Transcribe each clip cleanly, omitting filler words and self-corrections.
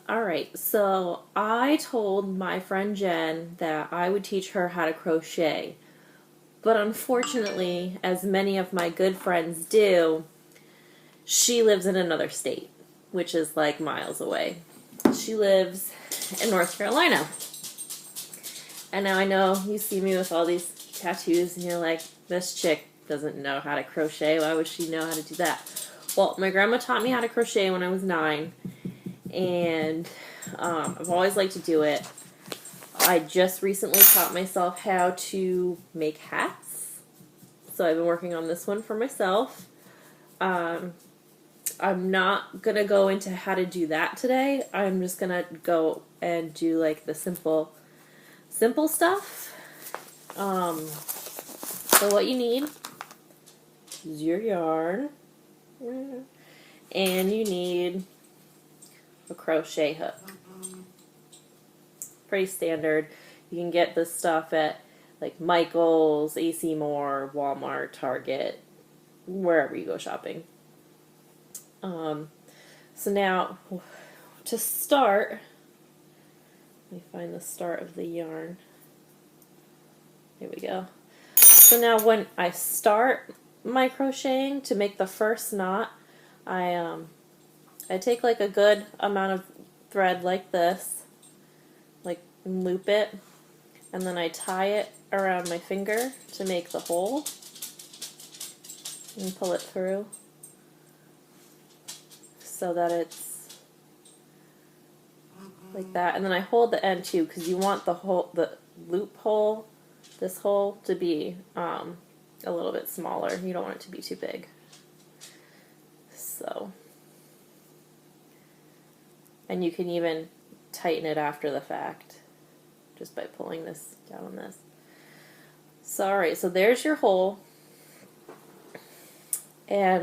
Alright, so I told my friend Jen that I would teach her how to crochet. But unfortunately, as many of my good friends do, she lives in another state, which is like miles away. She lives in North Carolina. And now I know you see me with all these tattoos and you're like, this chick doesn't know how to crochet. Why would she know how to do that? Well, my grandma taught me how to crochet when I was 9. And I've always liked to do it. I just recently taught myself how to make hats. So I've been working on this one for myself. I'm not going to go into how to do that today. I'm just going to go and do like the simple stuff. So what you need is your yarn. And you need a crochet hook. Pretty standard. You can get this stuff at like Michael's, AC Moore, Walmart, Target, wherever you go shopping. So now, to start, let me find the start of the yarn. Here we go. So now when I start my crocheting, to make the first knot, I take like a good amount of thread like this, like loop it, and then I tie it around my finger to make the hole and pull it through so that it's like that. And then I hold the end too, because you want the loop hole, this hole, to be a little bit smaller. You don't want it to be too big. So, and you can even tighten it after the fact just by pulling this down on this. So alright, so there's your hole. And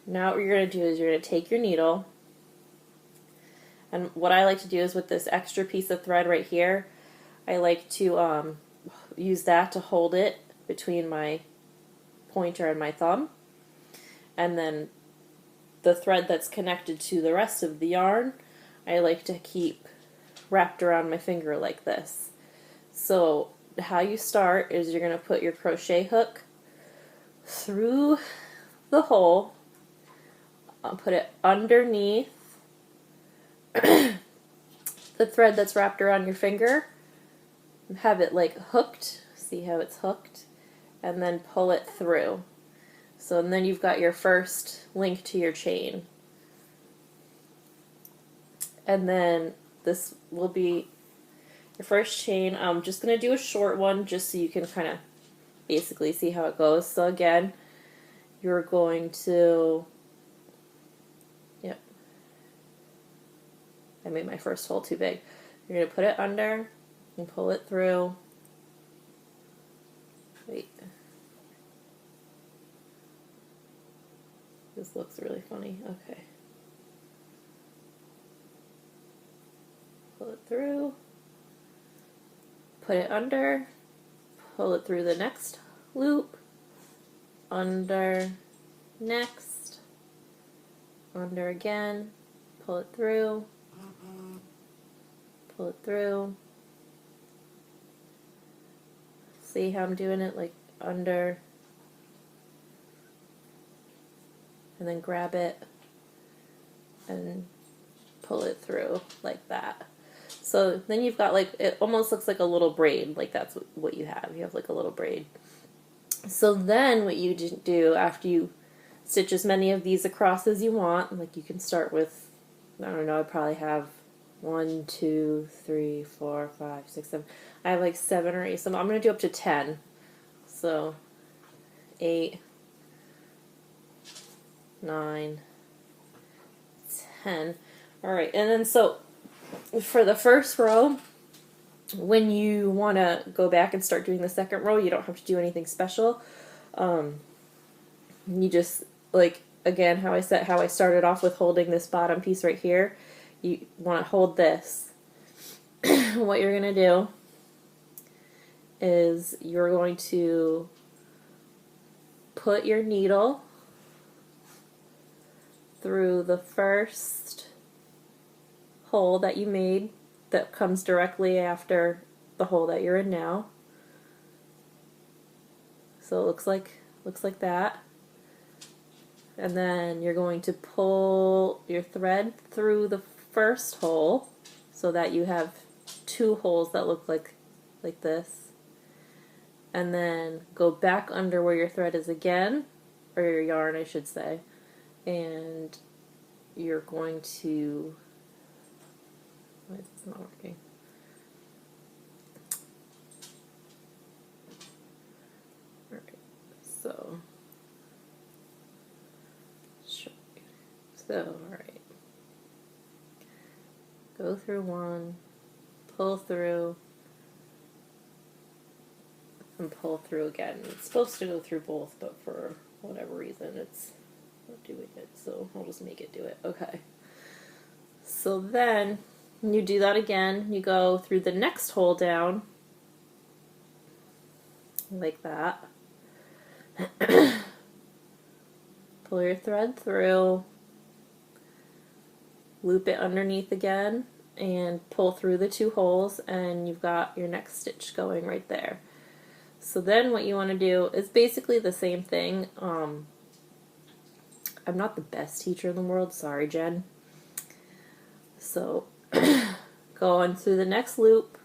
now what you're going to do is you're going to take your needle, and what I like to do is with this extra piece of thread right here, I like to use that to hold it between my pointer and my thumb, and then the thread that's connected to the rest of the yarn I like to keep wrapped around my finger like this. So how you start is you're going to put your crochet hook through the hole. I'll put it underneath the thread that's wrapped around your finger. Have it like hooked. See how it's hooked? And then pull it through. So and then you've got your first link to your chain. And then this will be your first chain. I'm just going to do a short one just so you can kind of basically see how it goes. So again, you're going to, yep, I made my first hole too big. You're going to put it under and pull it through. Wait. This looks really funny. Okay. Pull it through. Put it under. Pull it through the next loop. Under. Next. Under again. Pull it through. Pull it through. See how I'm doing it? Like under. And then grab it and pull it through like that. So then you've got like, it almost looks like a little braid, like that's what you have. You have like a little braid. So then what you do after you stitch as many of these across as you want, like you can start with, I don't know, I probably have 1, 2, 3, 4, 5, 6, 7. I have like 7 or 8. So I'm going to do up to 10. So 8, 9, 10. Alright, and then so for the first row, when you want to go back and start doing the second row, you don't have to do anything special. You just, like, again, how I started off with holding this bottom piece right here, you want to hold this. What you're going to do is you're going to put your needle through the first hole that you made that comes directly after the hole that you're in now. So it looks like that. And then you're going to pull your thread through the first hole so that you have two holes that look like this. And then go back under where your thread is again, or your yarn I should say, and you're going to, why is this not working? Alright, so alright. Go through one, pull through, and pull through again. It's supposed to go through both, but for whatever reason it's not doing it, so I'll just make it do it. Okay. So then you do that again. You go through the next hole down, like that. Pull your thread through, loop it underneath again, and pull through the two holes, and you've got your next stitch going right there. So then what you want to do is basically the same thing. I'm not the best teacher in the world, sorry Jen. So go on through the next loop,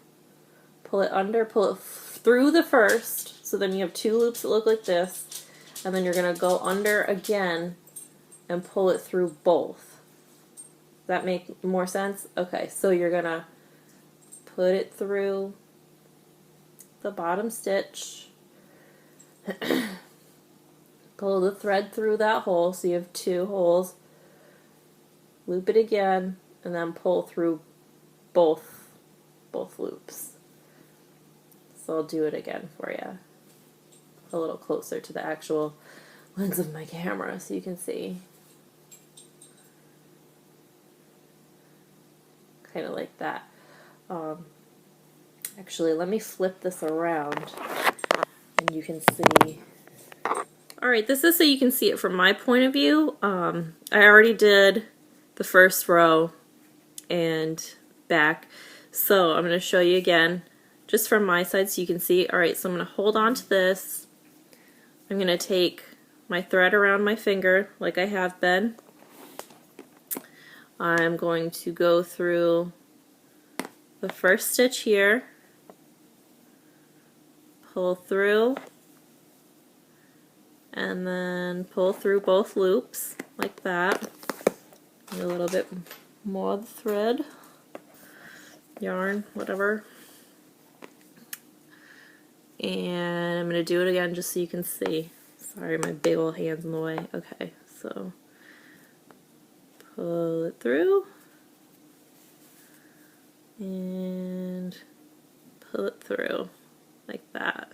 pull it under, pull it through the first, so then you have two loops that look like this, and then you're going to go under again and pull it through both. Does that make more sense? Okay, so you're going to put it through the bottom stitch, pull the thread through that hole, so you have two holes, loop it again, and then pull through both loops. So I'll do it again for you, a little closer to the actual lens of my camera so you can see. Kind of like that. Actually, let me flip this around and you can see. Alright, this is so you can see it from my point of view. I already did the first row and back, so I'm going to show you again just from my side so you can see. Alright, so I'm going to hold on to this. I'm going to take my thread around my finger like I have been. I'm going to go through the first stitch here, pull through, and then pull through both loops like that. A little bit more of the thread, yarn, whatever. And I'm going to do it again just so you can see. Sorry, my big old hand's in the way. Okay, so pull it through and pull it through like that.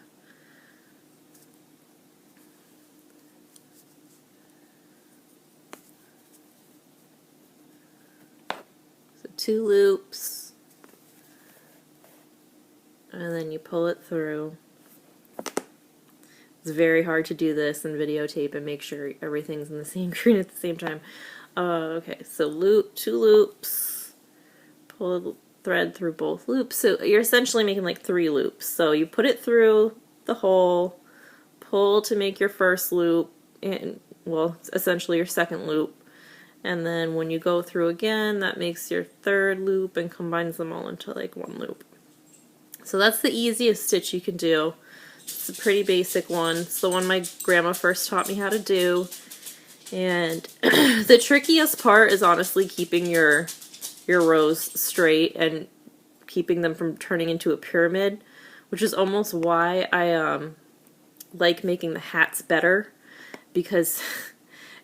So two loops, and then you pull it through. It's very hard to do this and videotape and make sure everything's in the same screen at the same time. Okay, so two loops, pull the thread through both loops. So you're essentially making like 3 loops. So you put it through the hole, pull to make your first loop, and well, essentially your second loop. And then when you go through again, that makes your third loop and combines them all into like one loop. So that's the easiest stitch you can do. It's a pretty basic one. It's the one my grandma first taught me how to do. And the trickiest part is honestly keeping your rows straight and keeping them from turning into a pyramid, which is almost why I like making the hats better, because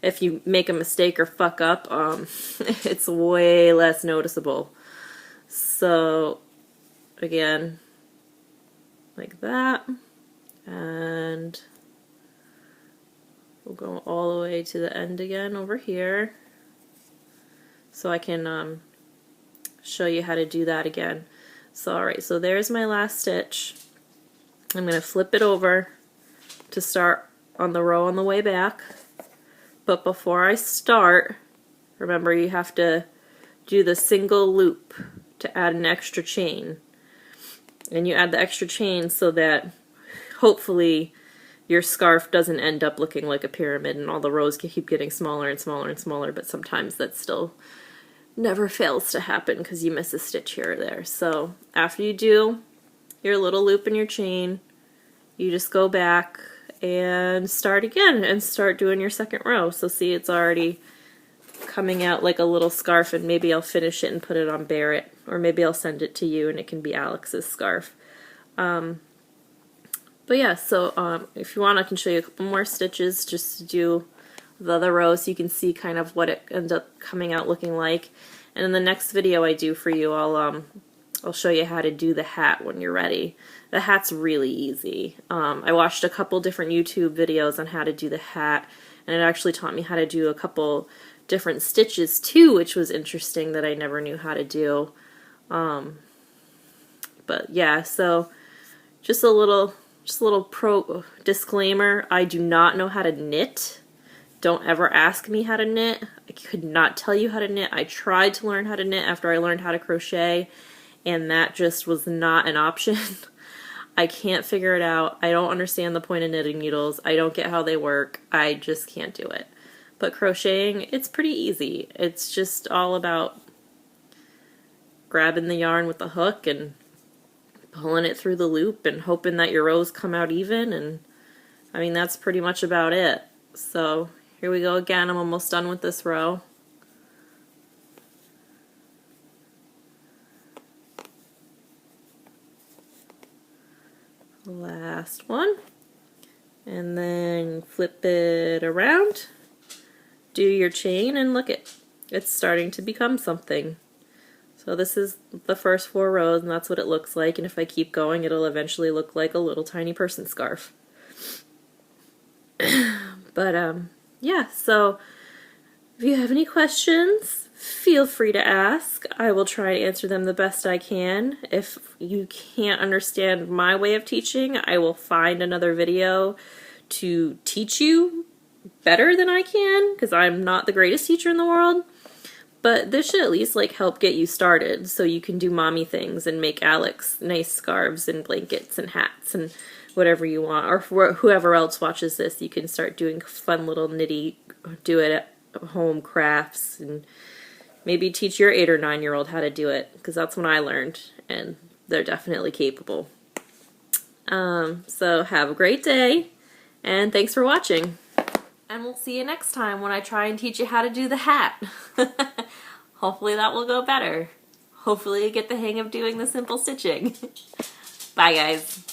if you make a mistake or fuck up, it's way less noticeable. So again, like that, and we'll go all the way to the end again over here so I can show you how to do that again. So alright, so there's my last stitch. I'm going to flip it over to start on the row on the way back, but before I start, remember you have to do the single loop to add an extra chain. And you add the extra chain so that hopefully your scarf doesn't end up looking like a pyramid and all the rows keep getting smaller and smaller and smaller, but sometimes that still never fails to happen because you miss a stitch here or there. So after you do your little loop in your chain, you just go back and start again and start doing your second row. So see, it's already coming out like a little scarf, and maybe I'll finish it and put it on Barrett, or maybe I'll send it to you and it can be Alex's scarf. But yeah, so if you want, I can show you a couple more stitches just to do the other row so you can see kind of what it ends up coming out looking like. And in the next video I do for you, I'll show you how to do the hat when you're ready. The hat's really easy. I watched a couple different YouTube videos on how to do the hat, and it actually taught me how to do a couple different stitches too, which was interesting that I never knew how to do. But yeah, so just a little pro disclaimer, I do not know how to knit. Don't ever ask me how to knit. I could not tell you how to knit. I tried to learn how to knit after I learned how to crochet, and that just was not an option. I can't figure it out. I don't understand the point of knitting needles. I don't get how they work. I just can't do it. But crocheting, it's pretty easy. It's just all about grabbing the yarn with the hook and pulling it through the loop and hoping that your rows come out even, and I mean that's pretty much about it. So here we go again. I'm almost done with this row. Last one, and then flip it around, do your chain, and look, it's starting to become something. So this is the first 4 rows, and that's what it looks like, and if I keep going it'll eventually look like a little tiny person scarf. But yeah, so if you have any questions, feel free to ask. I will try to answer them the best I can. If you can't understand my way of teaching, I will find another video to teach you better than I can, because I'm not the greatest teacher in the world. But this should at least like help get you started so you can do mommy things and make Alex nice scarves and blankets and hats and whatever you want. Or for whoever else watches this, you can start doing fun little nitty, do it at home crafts, and maybe teach your 8 or 9-year-old how to do it, because that's when I learned, and they're definitely capable. So have a great day, and thanks for watching. And we'll see you next time when I try and teach you how to do the hat. Hopefully that will go better. Hopefully you get the hang of doing the simple stitching. Bye guys.